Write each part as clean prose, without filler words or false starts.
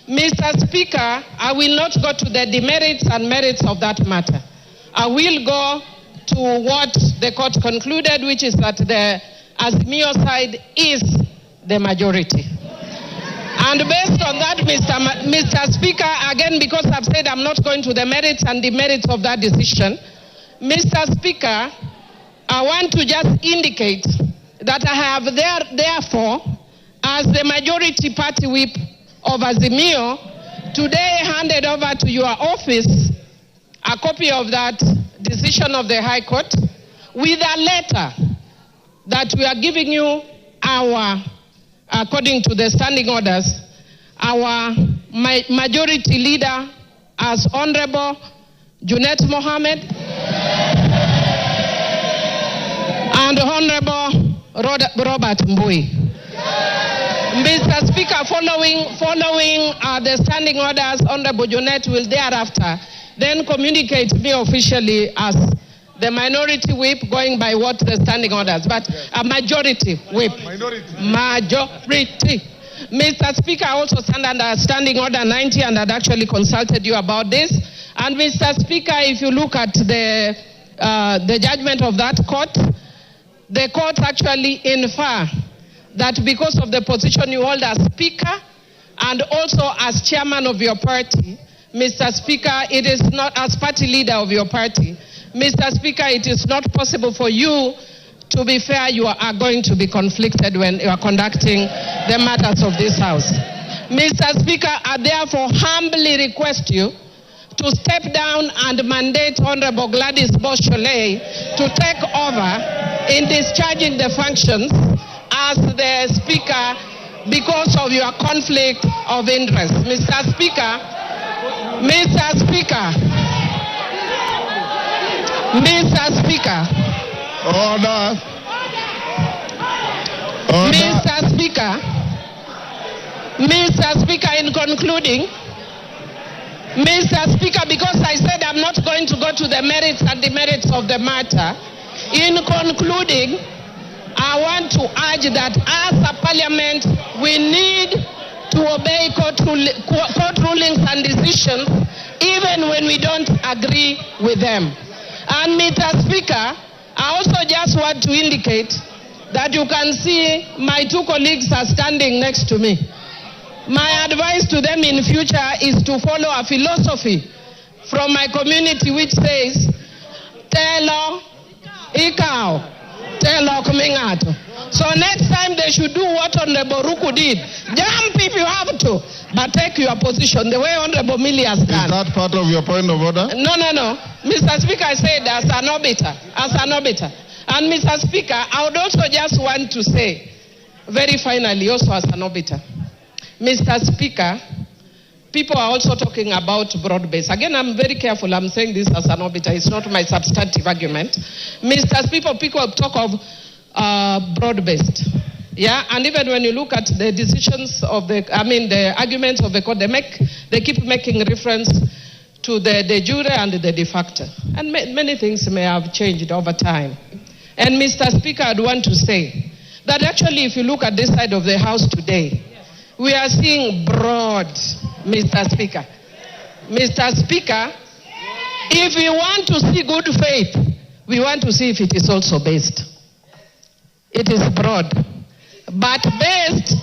Mr. Speaker, I will not go to the demerits and merits of that matter. I will go to what the court concluded, which is that the Azimio side is the majority. And based on that, Mr. Speaker, again, because I've said I'm not going to the merits and demerits of that decision, Mr. Speaker, I want to just indicate that I have therefore, as the majority party whip of Azimio, today handed over to your office a copy of that decision of the High Court with a letter that we are giving you according to the standing orders, our majority leader as Honorable Junet Mohammed and Honorable Robert Mbui. Mr. Speaker, following the standing orders, Honorable Junet will thereafter then communicate me officially as the minority whip, going by what the standing orders, but a majority whip. Majority. Mr. Speaker, I also stand under standing order 90 and had actually consulted you about this. And Mr. Speaker, if you look at the judgment of that court, the court actually infer that because of the position you hold as Speaker and also as Chairman of your party, Mr. Speaker, it is not as party leader of your party, Mr. Speaker, it is not possible for you to be fair. You are going to be conflicted when you are conducting the matters of this House. Mr. Speaker, I therefore humbly request you to step down and mandate Honorable Gladys Bosch-Sholei to take over in discharging the functions as the Speaker because of your conflict of interest. Mr. Speaker, Mr. Speaker, Mr. Speaker. Order. Mr. Speaker. Mr. Speaker, in concluding, Mr. Speaker, because I said I'm not going to go to the merits and demerits of the matter, in concluding, I want to urge that as a parliament, we need to obey court rulings and decisions, even when we don't agree with them. And Mr. Speaker, I also just want to indicate that you can see my two colleagues are standing next to me. My advice to them in future is to follow a philosophy from my community which says, Telo Ikao, Telo Kumingato. So next time they should do what Honorable Ruku did. Jump if you have to, but take your position the way Honorable Millie has done. Is that part of your point of order? No. Mr. Speaker, I said as an arbiter. And Mr. Speaker, I would also just want to say, very finally, also as an arbiter, Mr. Speaker, people are also talking about broad-based. Again, I'm very careful. I'm saying this as an arbiter. It's not my substantive argument. Mr. Speaker, people talk of broad-based. Yeah, and even when you look at the decisions of the arguments of the court, they keep making reference to the de jure and the de facto. And many things may have changed over time. And Mr. Speaker, I'd want to say that actually if you look at this side of the House today, we are seeing broad, Mr. Speaker. Mr. Speaker, if we want to see good faith, we want to see if it is also based. It is broad. But based,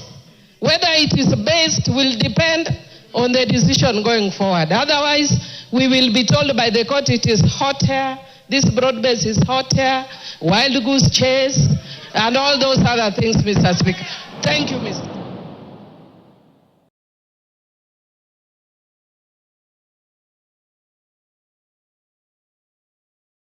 whether it is based will depend on the decision going forward. Otherwise, we will be told by the court it is hot air, this broad base is hot air, wild goose chase, and all those other things, Mr. Speaker. Thank you, Mr.